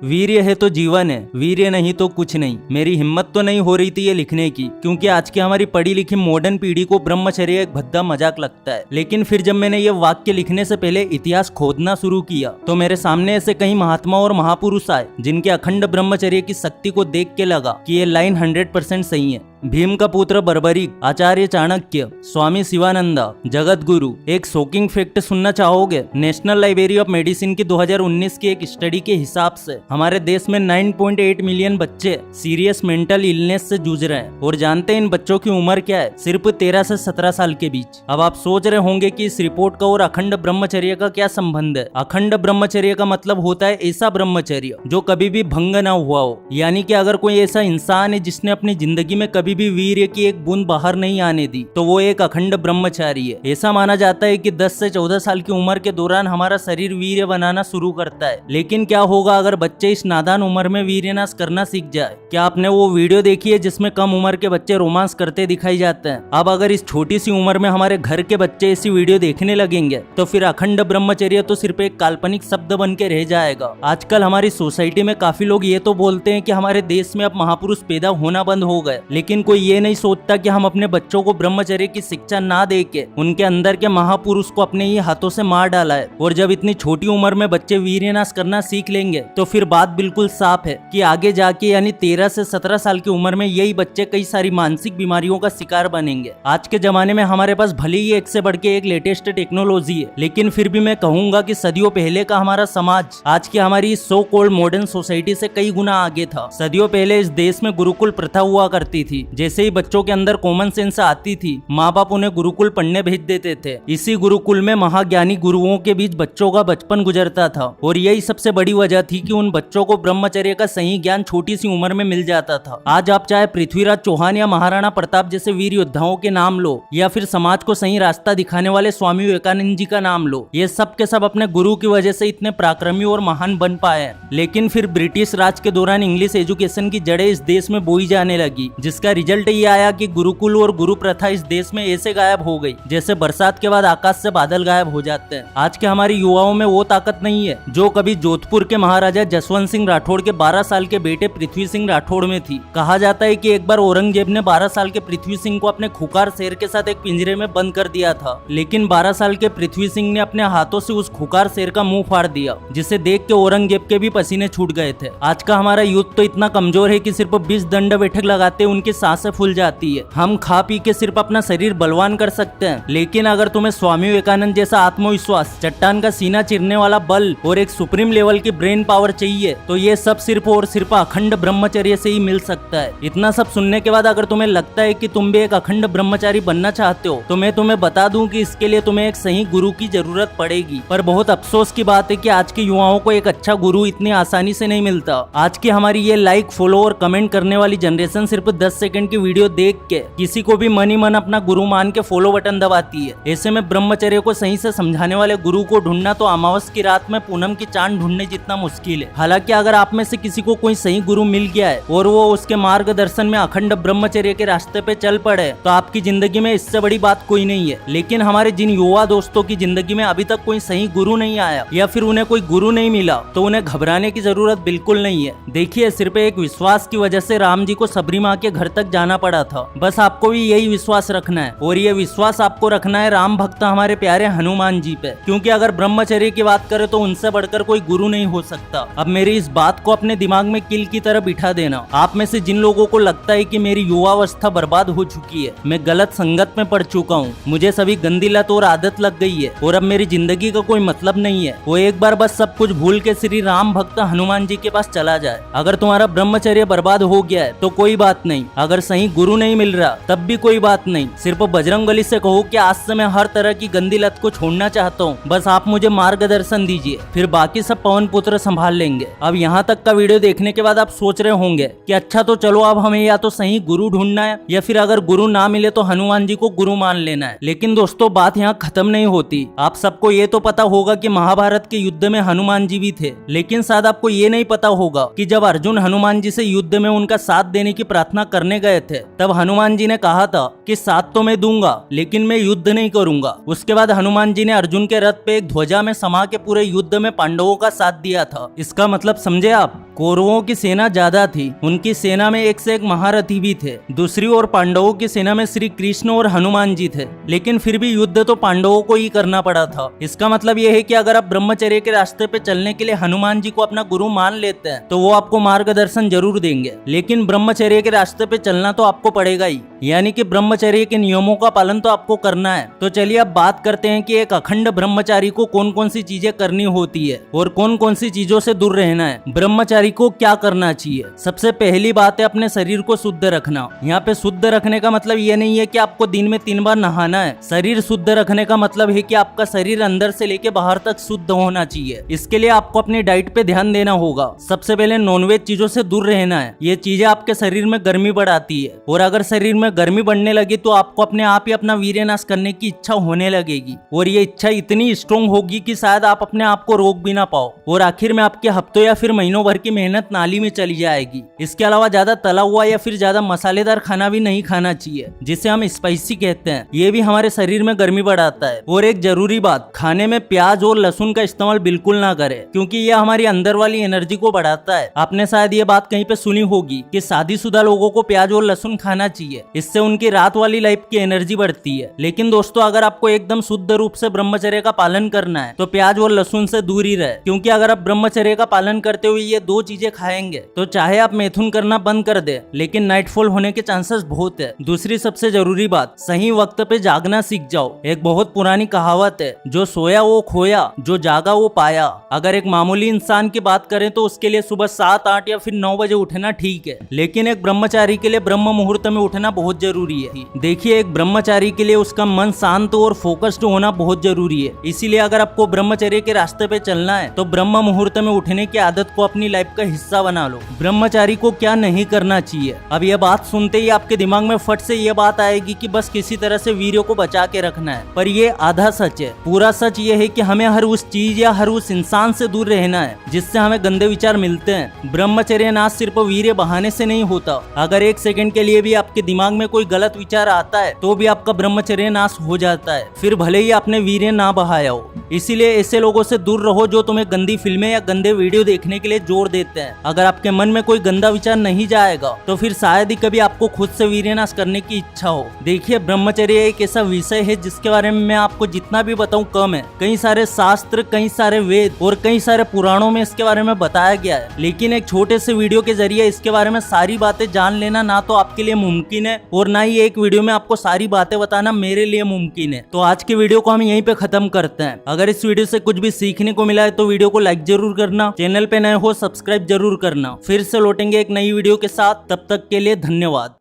वीर्य है तो जीवन है, वीर्य नहीं तो कुछ नहीं। मेरी हिम्मत तो नहीं हो रही थी ये लिखने की, क्योंकि आज की हमारी पढ़ी लिखी मॉडर्न पीढ़ी को ब्रह्मचर्य एक भद्दा मजाक लगता है। लेकिन फिर जब मैंने ये वाक्य लिखने से पहले इतिहास खोदना शुरू किया तो मेरे सामने ऐसे कई महात्मा और महापुरुष आए जिनके अखंड ब्रह्मचर्य की शक्ति को देख के लगा कि ये लाइन 100% सही है। भीम का पुत्र बर्बरीक, आचार्य चाणक्य, स्वामी शिवानंदा, जगत गुरु। एक शॉकिंग फैक्ट सुनना चाहोगे? नेशनल लाइब्रेरी ऑफ मेडिसिन की 2019 की एक स्टडी के हिसाब से हमारे देश में 9.8 मिलियन बच्चे सीरियस मेंटल इलनेस से जूझ रहे हैं। और जानते हैं इन बच्चों की उम्र क्या है? सिर्फ 13 से 17 साल के बीच। अब आप सोच रहे होंगे कि इस रिपोर्ट का और अखंड ब्रह्मचर्य का क्या संबंध है? अखंड ब्रह्मचर्य का मतलब होता है ऐसा ब्रह्मचर्य जो कभी भी भंग ना हुआ हो। यानी कि अगर कोई ऐसा इंसान है जिसने अपनी जिंदगी में कभी भी वीर्य की एक बूंद बाहर नहीं आने दी तो वो एक अखंड ब्रह्मचारी है। ऐसा माना जाता है कि 10 से 14 साल की उम्र के दौरान हमारा शरीर वीर्य बनाना शुरू करता है। लेकिन क्या होगा अगर बच्चे इस नादान उम्र में वीर्यनाश करना सीख जाए? क्या आपने वो वीडियो देखी है जिसमें कम उम्र के बच्चे रोमांस करते दिखाई जाते हैं? अब अगर इस छोटी सी उम्र में हमारे घर के बच्चे ऐसी वीडियो देखने लगेंगे तो फिर अखंड ब्रह्मचर्य तो सिर्फ एक काल्पनिक शब्द बन के रह जाएगा। आजकल हमारी सोसाइटी में काफी लोग ये तो बोलते हैं कि हमारे देश में अब महापुरुष पैदा होना बंद हो गए, लेकिन कोई ये नहीं सोचता कि हम अपने बच्चों को ब्रह्मचर्य की शिक्षा ना दे के उनके अंदर के महापुरुष को अपने ही हाथों से मार डाला है। और जब इतनी छोटी उम्र में बच्चे वीर्यनाश करना सीख लेंगे तो फिर बात बिल्कुल साफ है कि आगे जाके यानी 13 से 17 साल की उम्र में यही बच्चे कई सारी मानसिक बीमारियों का शिकार बनेंगे। आज के जमाने में हमारे पास भले ही एक से बढ़ के एक लेटेस्ट टेक्नोलॉजी है, लेकिन फिर भी मैं कहूंगा कि सदियों पहले का हमारा समाज आज की हमारी सो कॉल्ड मॉडर्न सोसाइटी से कई गुना आगे था। सदियों पहले इस देश में गुरुकुल प्रथा हुआ करती थी। जैसे ही बच्चों के अंदर कॉमन सेंस आती थी, माँ बाप उन्हें गुरुकुल पढ़ने भेज देते थे। इसी गुरुकुल में महाज्ञानी गुरुओं के बीच बच्चों का बचपन गुजरता था और यही सबसे बड़ी वजह थी कि उन बच्चों को ब्रह्मचर्य का सही ज्ञान छोटी सी उम्र में मिल जाता था। आज आप चाहे पृथ्वीराज चौहान या महाराणा प्रताप जैसे वीर योद्धाओं के नाम लो या फिर समाज को सही रास्ता दिखाने वाले स्वामी विवेकानंद जी का नाम लो, ये सब के सब अपने गुरु की वजह से इतने पराक्रमी और महान बन पाए हैं। लेकिन फिर ब्रिटिश राज के दौरान इंग्लिश एजुकेशन की जड़ें इस देश में बोई जाने लगी, जिसका रिजल्ट ये आया कि गुरुकुल और गुरु प्रथा इस देश में ऐसे गायब हो गई जैसे बरसात के बाद आकाश से बादल गायब हो जाते हैं। आज के हमारे युवाओं में वो ताकत नहीं है जो कभी जोधपुर के महाराजा जसवंत सिंह राठौड़ के 12 साल के बेटे पृथ्वी सिंह राठौड़ में थी। कहा जाता है कि एक बार औरंगजेब ने 12 साल के पृथ्वी सिंह को अपने खुकार शेर के साथ एक पिंजरे में बंद कर दिया था, लेकिन 12 साल के पृथ्वी सिंह ने अपने हाथों से उस खुकार शेर का मुंह फाड़ दिया, जिसे देख के औरंगजेब के भी पसीने छूट गए थे। आज का हमारा यूथ तो इतना कमजोर है कि सिर्फ 20 दंड बैठक लगाते उनकी सांसें फूल जाती है। हम खा पी के सिर्फ अपना शरीर बलवान कर सकते हैं, लेकिन अगर तुम्हें स्वामी विवेकानंद जैसा आत्मविश्वास, चट्टान का सीना चीरने वाला बल और एक सुप्रीम लेवल की ब्रेन पावर चाहिए तो ये सब सिर्फ और सिर्फ अखंड ब्रह्मचर्य से ही मिल सकता है। इतना सब सुनने के बाद अगर तुम्हें लगता है कि तुम भी एक अखंड ब्रह्मचारी बनना चाहते हो तो मैं तुम्हें बता दूं कि इसके लिए तुम्हें एक सही गुरु की जरूरत पड़ेगी। पर बहुत अफसोस की बात है कि आज के युवाओं को एक अच्छा गुरु इतनी आसानी से नहीं मिलता। आज की हमारी ये लाइक, फॉलो और कमेंट करने वाली जनरेशन सिर्फ 10 सेकंड की वीडियो देख के किसी को भी मन ही मन अपना गुरु मान के फॉलो बटन दबाती है। ऐसे में ब्रह्मचर्य को सही से समझाने वाले गुरु को ढूंढना तो अमावस की रात में पूनम की चांद ढूंढने जितना मुश्किल है। हालांकि अगर आप में से किसी को कोई सही गुरु मिल गया है और वो उसके मार्गदर्शन में अखंड ब्रह्मचर्य के रास्ते पे चल पड़े तो आपकी जिंदगी में इससे बड़ी बात कोई नहीं है। लेकिन हमारे जिन युवा दोस्तों की जिंदगी में अभी तक कोई सही गुरु नहीं आया या फिर उन्हें कोई गुरु नहीं मिला तो उन्हें घबराने की जरूरत बिल्कुल नहीं है। देखिए, सिर्फ एक विश्वास की वजह से राम जी को सबरी माँ के घर तक जाना पड़ा था। बस आपको भी यही विश्वास रखना है और ये विश्वास आपको रखना है राम भक्त हमारे प्यारे हनुमान जी पे, क्योंकि अगर ब्रह्मचर्य की बात करें तो उनसे बढ़कर कोई गुरु नहीं हो सकता। अब मेरी इस बात को अपने दिमाग में किल की तरह बिठा देना। आप में से जिन लोगों को लगता है कि मेरी युवावस्था बर्बाद हो चुकी है, मैं गलत संगत में पड़ चुका हूँ, मुझे सभी गंदी लत और आदत लग गई है और अब मेरी जिंदगी का कोई मतलब नहीं है, वो एक बार बस सब कुछ भूल के श्री राम भक्त हनुमान जी के पास चला जाए। अगर तुम्हारा ब्रह्मचर्य बर्बाद हो गया है तो कोई बात नहीं, अगर सही गुरु नहीं मिल रहा तब भी कोई बात नहीं। सिर्फ बजरंगबली से कहो कि आज से मैं हर तरह की गंदी लत को छोड़ना चाहता हूँ, बस आप मुझे मार्गदर्शन दीजिए, फिर बाकी सब पवन पुत्र संभाल लेंगे। अब यहाँ तक का वीडियो देखने के बाद आप सोच रहे होंगे कि अच्छा तो चलो अब हमें या तो सही गुरु ढूंढना है या फिर अगर गुरु ना मिले तो हनुमान जी को गुरु मान लेना है। लेकिन दोस्तों, बात यहाँ खत्म नहीं होती। आप सबको ये तो पता होगा कि महाभारत के युद्ध में हनुमान जी भी थे, लेकिन शायद आपको ये नहीं पता होगा कि जब अर्जुन हनुमान जी से युद्ध में उनका साथ देने की प्रार्थना करने गए थे तब हनुमान जी ने कहा था कि साथ तो मैं दूंगा लेकिन मैं युद्ध नहीं करूंगा। उसके बाद हनुमान जी ने अर्जुन के रथ पे एक ध्वजा में समा के पूरे युद्ध में पांडवों का साथ दिया था। इसका मतलब समझे आप, कौरवों की सेना ज्यादा थी, उनकी सेना में एक से एक महारथी भी थे। दूसरी ओर पांडवों की सेना में श्री कृष्ण और हनुमान जी थे, लेकिन फिर भी युद्ध तो पांडवों को ही करना पड़ा था। इसका मतलब यह है कि अगर आप ब्रह्मचर्य के रास्ते पे चलने के लिए हनुमान जी को अपना गुरु मान लेते हैं तो वो आपको मार्गदर्शन जरूर देंगे, लेकिन ब्रह्मचर्य के रास्ते पे चलना तो आपको पड़ेगा ही, यानी कि ब्रह्मचर्य के नियमों का पालन तो आपको करना है। तो चलिए अब बात करते हैं कि एक अखंड ब्रह्मचारी को कौन कौन सी चीजें करनी होती है और कौन कौन सी चीजों से दूर रहना है। ब्रह्मचारी को क्या करना चाहिए? सबसे पहली बात है अपने शरीर को शुद्ध रखना। यहाँ पे शुद्ध रखने का मतलब ये नहीं है कि आपको दिन में 3 बार नहाना है। शरीर शुद्ध रखने का मतलब है कि आपका शरीर अंदर से लेके बाहर तक शुद्ध होना चाहिए। इसके लिए आपको अपनी डाइट पे ध्यान देना होगा। सबसे पहले नॉनवेज चीजों से दूर रहना है। ये चीजें आपके शरीर में गर्मी बढ़ाती है और अगर शरीर में गर्मी बढ़ने लगी तो आपको अपने आप ही अपना वीर्यनाश करने की इच्छा होने लगेगी और ये इच्छा इतनी स्ट्रॉन्ग होगी कि शायद आप अपने आप को रोक भी ना पाओ और आखिर में आपके हफ्तों या फिर महीनों भर की मेहनत नाली में चली जाएगी। इसके अलावा ज्यादा तला हुआ या फिर ज्यादा मसालेदार खाना भी नहीं खाना चाहिए, जिसे हम स्पाइसी कहते हैं। ये भी हमारे शरीर में गर्मी बढ़ाता है। और एक जरूरी बात, खाने में प्याज और लहसुन का इस्तेमाल बिल्कुल ना करें, क्योंकि यह हमारी अंदर वाली एनर्जी को बढ़ाता है। आपने शायद ये बात कहीं पे सुनी होगी कि शादीशुदा लोगों को प्याज और लहसुन खाना चाहिए, इससे उनकी रात वाली लाइफ की एनर्जी बढ़ती है। लेकिन दोस्तों, अगर आपको एकदम शुद्ध रूप से ब्रह्मचर्य का पालन करना है तो प्याज और लहसुन से दूर ही रहे, क्योंकि अगर आप ब्रह्मचर्य का पालन करते हुए ये 2 चीजें खाएंगे तो चाहे आप मैथुन करना बंद कर दे, लेकिन नाइटफॉल होने के चांसेस बहुत है। दूसरी सबसे जरूरी बात, सही वक्त पे जागना सीख जाओ। एक बहुत पुरानी कहावत है, जो सोया वो खोया, जो जागा वो पाया। अगर एक मामूली इंसान की बात करें तो उसके लिए सुबह 7, 8 या फिर 9 बजे उठना ठीक है, लेकिन एक ब्रह्मचारी के लिए ब्रह्म मुहूर्त में उठना बहुत जरूरी है। देखिए, एक ब्रह्मचारी के लिए उसका मन शांत और फोकस्ड होना बहुत जरूरी है। इसीलिए अगर आपको ब्रह्मचर्य के रास्ते पे चलना है तो ब्रह्म मुहूर्त में उठने की आदत को अपनी लाइफ का हिस्सा बना लो। ब्रह्मचारी को क्या नहीं करना चाहिए? अब यह बात सुनते ही आपके दिमाग में फट से यह बात आएगी कि बस किसी तरह से वीर्य को बचा के रखना है, पर यह आधा सच है। पूरा सच यह है कि हमें हर उस चीज या हर उस इंसान से दूर रहना है जिससे हमें गंदे विचार मिलते हैं। ब्रह्मचर्य नाश सिर्फ वीर्य बहाने से नहीं होता। अगर 1 सेकंड के लिए भी आपके दिमाग में कोई गलत विचार आता है तो भी आपका ब्रह्मचर्य नाश हो जाता है, फिर भले ही आपने वीर्य ना बहाया हो। इसीलिए ऐसे लोगों से दूर रहो जो तुम्हें गंदी फिल्में या गंदे वीडियो देखने के लिए जोर देते हैं। अगर आपके मन में कोई गंदा विचार नहीं जाएगा तो फिर शायद ही कभी आपको खुद से वीर्यनाश करने की इच्छा हो। देखिए, ब्रह्मचर्य एक ऐसा विषय है जिसके बारे में मैं आपको जितना भी बताऊं कम है। कई सारे शास्त्र, कई सारे वेद और कई सारे पुराणों में इसके बारे में बताया गया है, लेकिन एक छोटे से वीडियो के जरिए इसके बारे में सारी बातें जान लेना ना तो आपके लिए मुमकिन है और ना ही एक वीडियो में आपको सारी बातें बताना मेरे लिए मुमकिन है। तो आज की वीडियो को हम यहीं पे खत्म करते हैं। अगर इस वीडियो से कुछ भी सीखने को मिला है तो वीडियो को लाइक जरूर करना, चैनल पे नए हो सब्सक्राइब जरूर करना। फिर से लौटेंगे एक नई वीडियो के साथ, तब तक के लिए धन्यवाद।